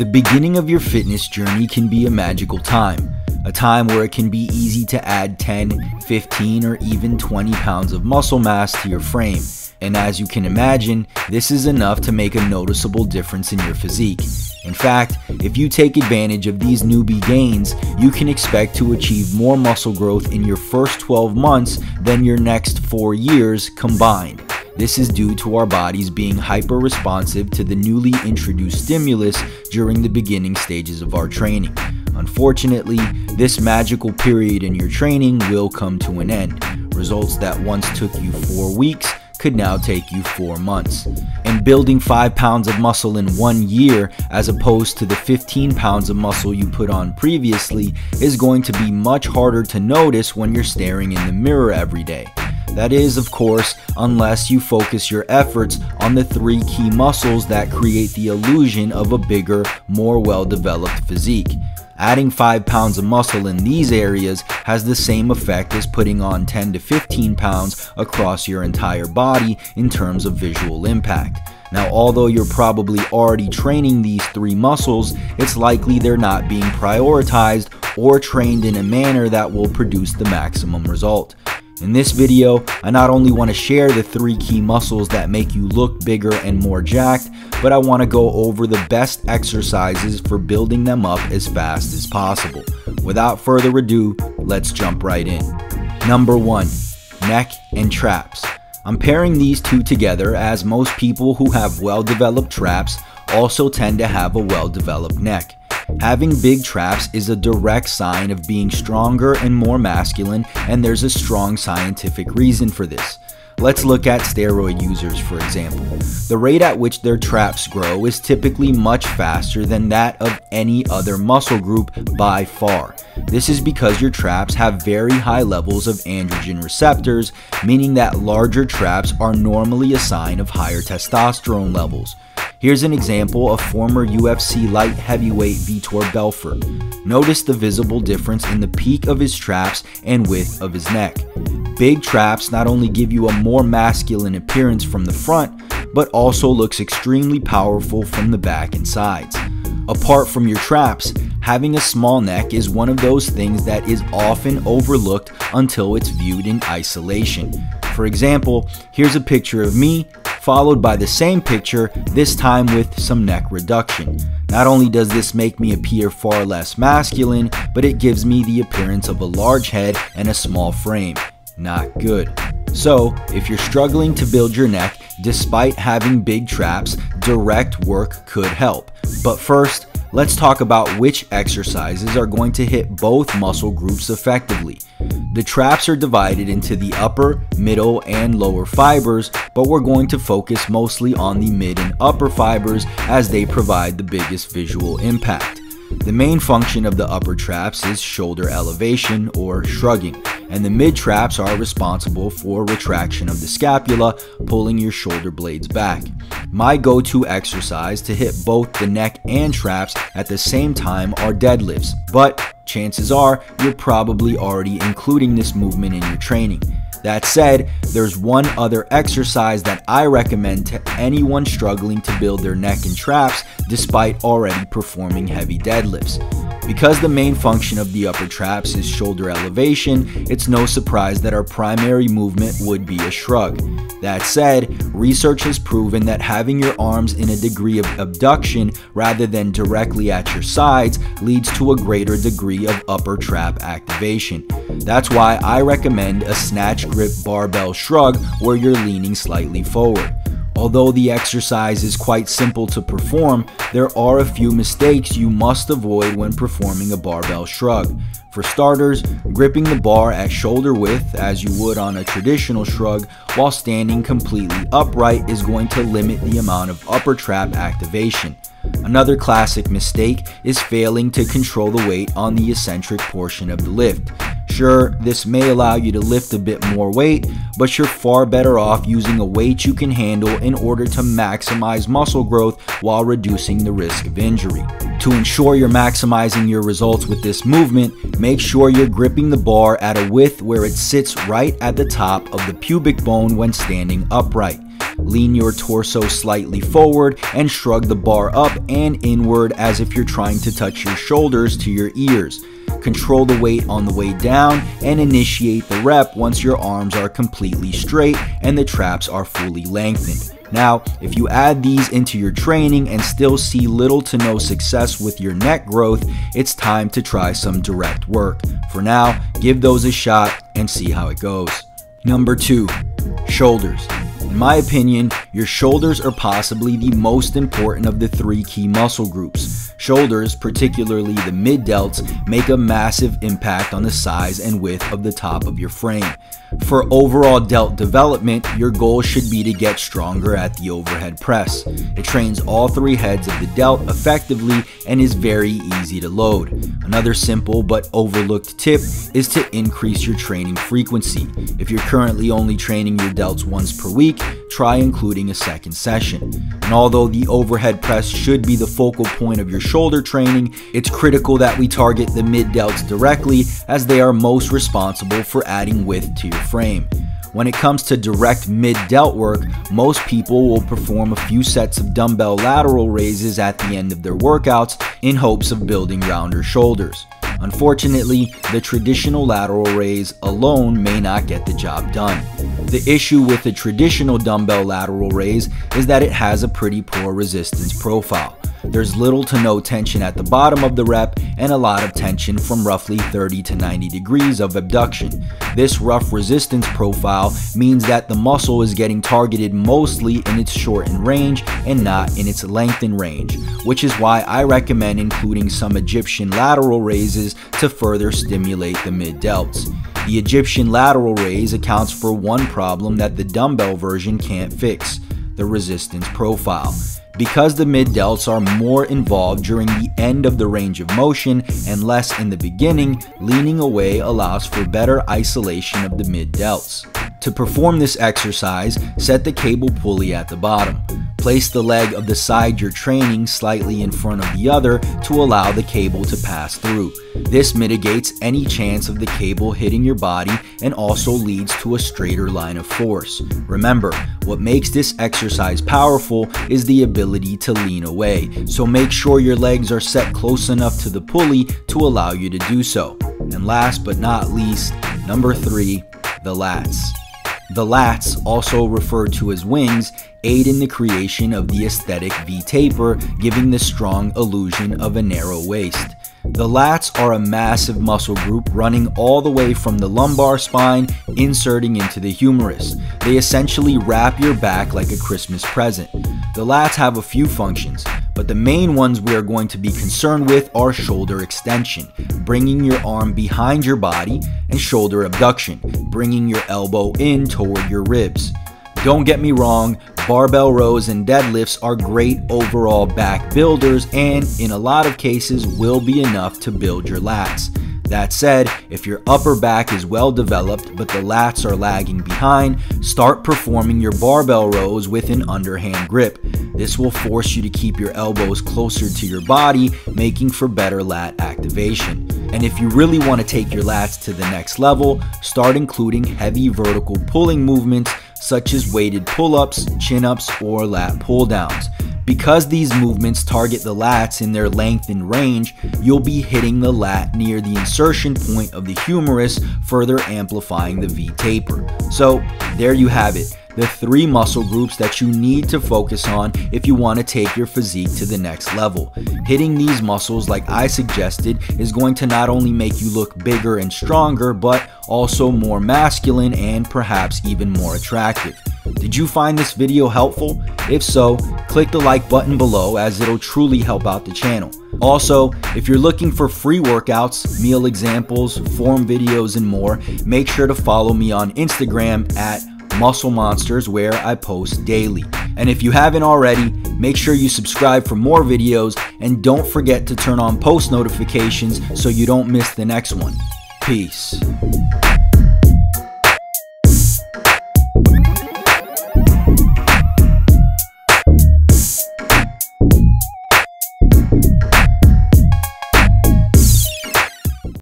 The beginning of your fitness journey can be a magical time, a time where it can be easy to add 10, 15, or even 20 pounds of muscle mass to your frame. And as you can imagine, this is enough to make a noticeable difference in your physique. In fact, if you take advantage of these newbie gains, you can expect to achieve more muscle growth in your first 12 months than your next 4 years combined. This is due to our bodies being hyper-responsive to the newly introduced stimulus during the beginning stages of our training. Unfortunately, this magical period in your training will come to an end. Results that once took you 4 weeks could now take you 4 months. And building 5 pounds of muscle in 1 year, as opposed to the 15 pounds of muscle you put on previously, is going to be much harder to notice when you're staring in the mirror every day. That is, of course, unless you focus your efforts on the 3 key muscles that create the illusion of a bigger, more well-developed physique. Adding 5 pounds of muscle in these areas has the same effect as putting on 10 to 15 pounds across your entire body in terms of visual impact. Now, although you're probably already training these 3 muscles, it's likely they're not being prioritized or trained in a manner that will produce the maximum result. In this video, I not only want to share the 3 key muscles that make you look bigger and more jacked, but I want to go over the best exercises for building them up as fast as possible. Without further ado, let's jump right in. Number 1. Neck and traps. I'm pairing these two together as most people who have well-developed traps also tend to have a well-developed neck. Having big traps is a direct sign of being stronger and more masculine, and there's a strong scientific reason for this. Let's look at steroid users, for example. The rate at which their traps grow is typically much faster than that of any other muscle group by far. This is because your traps have very high levels of androgen receptors, meaning that larger traps are normally a sign of higher testosterone levels. Here's an example of former UFC light heavyweight Vitor Belfort. Notice the visible difference in the peak of his traps and width of his neck. Big traps not only give you a more masculine appearance from the front, but also looks extremely powerful from the back and sides. Apart from your traps, having a small neck is one of those things that is often overlooked until it's viewed in isolation. For example, here's a picture of me, followed by the same picture, this time with some neck reduction. Not only does this make me appear far less masculine, but it gives me the appearance of a large head and a small frame. Not good. So, if you're struggling to build your neck despite having big traps, direct work could help. But first, let's talk about which exercises are going to hit both muscle groups effectively. The traps are divided into the upper, middle, and lower fibers, but we're going to focus mostly on the mid and upper fibers as they provide the biggest visual impact. The main function of the upper traps is shoulder elevation or shrugging, and the mid traps are responsible for retraction of the scapula, pulling your shoulder blades back. My go-to exercise to hit both the neck and traps at the same time are deadlifts, but chances are you're probably already including this movement in your training. That said, there's one other exercise that I recommend to anyone struggling to build their neck and traps despite already performing heavy deadlifts. Because the main function of the upper traps is shoulder elevation, it's no surprise that our primary movement would be a shrug. That said, research has proven that having your arms in a degree of abduction rather than directly at your sides leads to a greater degree of upper trap activation. That's why I recommend a snatch grip barbell shrug where you're leaning slightly forward. Although the exercise is quite simple to perform, there are a few mistakes you must avoid when performing a barbell shrug. For starters, gripping the bar at shoulder width as you would on a traditional shrug while standing completely upright is going to limit the amount of upper trap activation. Another classic mistake is failing to control the weight on the eccentric portion of the lift. Sure, this may allow you to lift a bit more weight, but you're far better off using a weight you can handle in order to maximize muscle growth while reducing the risk of injury. To ensure you're maximizing your results with this movement, make sure you're gripping the bar at a width where it sits right at the top of the pubic bone when standing upright. lean your torso slightly forward and shrug the bar up and inward as if you're trying to touch your shoulders to your ears. Control the weight on the way down and initiate the rep once your arms are completely straight and the traps are fully lengthened. Now, if you add these into your training and still see little to no success with your neck growth, it's time to try some direct work. For now, give those a shot and see how it goes. Number 2, shoulders. In my opinion, your shoulders are possibly the most important of the 3 key muscle groups. Shoulders, particularly the mid-delts, make a massive impact on the size and width of the top of your frame. For overall delt development, your goal should be to get stronger at the overhead press. It trains all 3 heads of the delt effectively and is very easy to load. Another simple but overlooked tip is to increase your training frequency. If you're currently only training your delts once per week, try including a second session. And although the overhead press should be the focal point of your shoulder training, it's critical that we target the mid-delts directly as they are most responsible for adding width to your frame. When it comes to direct mid-delt work, most people will perform a few sets of dumbbell lateral raises at the end of their workouts in hopes of building rounder shoulders. Unfortunately, the traditional lateral raise alone may not get the job done. The issue with the traditional dumbbell lateral raise is that it has a pretty poor resistance profile. There's little to no tension at the bottom of the rep and a lot of tension from roughly 30 to 90 degrees of abduction. This rough resistance profile means that the muscle is getting targeted mostly in its shortened range and not in its lengthened range, which is why I recommend including some Egyptian lateral raises to further stimulate the mid-delts. The Egyptian lateral raise accounts for one problem that the dumbbell version can't fix: the resistance profile. Because the mid-delts are more involved during the end of the range of motion and less in the beginning, leaning away allows for better isolation of the mid-delts. To perform this exercise, set the cable pulley at the bottom. Place the leg of the side you're training slightly in front of the other to allow the cable to pass through. This mitigates any chance of the cable hitting your body and also leads to a straighter line of force. Remember, what makes this exercise powerful is the ability to lean away, so make sure your legs are set close enough to the pulley to allow you to do so. And last but not least, number 3, the lats. The lats, also referred to as wings, aid in the creation of the aesthetic V-taper, giving the strong illusion of a narrow waist. The lats are a massive muscle group running all the way from the lumbar spine, inserting into the humerus. They essentially wrap your back like a Christmas present. The lats have a few functions, but the main ones we are going to be concerned with are shoulder extension, bringing your arm behind your body, and shoulder abduction, bringing your elbow in toward your ribs. Don't get me wrong, barbell rows and deadlifts are great overall back builders and in a lot of cases will be enough to build your lats. That said, if your upper back is well developed but the lats are lagging behind, start performing your barbell rows with an underhand grip. This will force you to keep your elbows closer to your body, making for better lat activation. And if you really want to take your lats to the next level, start including heavy vertical pulling movements such as weighted pull-ups, chin-ups, or lat pull-downs. Because these movements target the lats in their lengthened range, you'll be hitting the lat near the insertion point of the humerus, further amplifying the V-taper. So there you have it, the 3 muscle groups that you need to focus on if you want to take your physique to the next level. Hitting these muscles like I suggested is going to not only make you look bigger and stronger, but also more masculine and perhaps even more attractive. Did you find this video helpful? If so, click the like button below as it'll truly help out the channel. Also, if you're looking for free workouts, meal examples, form videos, and more, make sure to follow me on Instagram at Muscle Monsters, where I post daily. And if you haven't already, make sure you subscribe for more videos and don't forget to turn on post notifications so you don't miss the next one. Peace.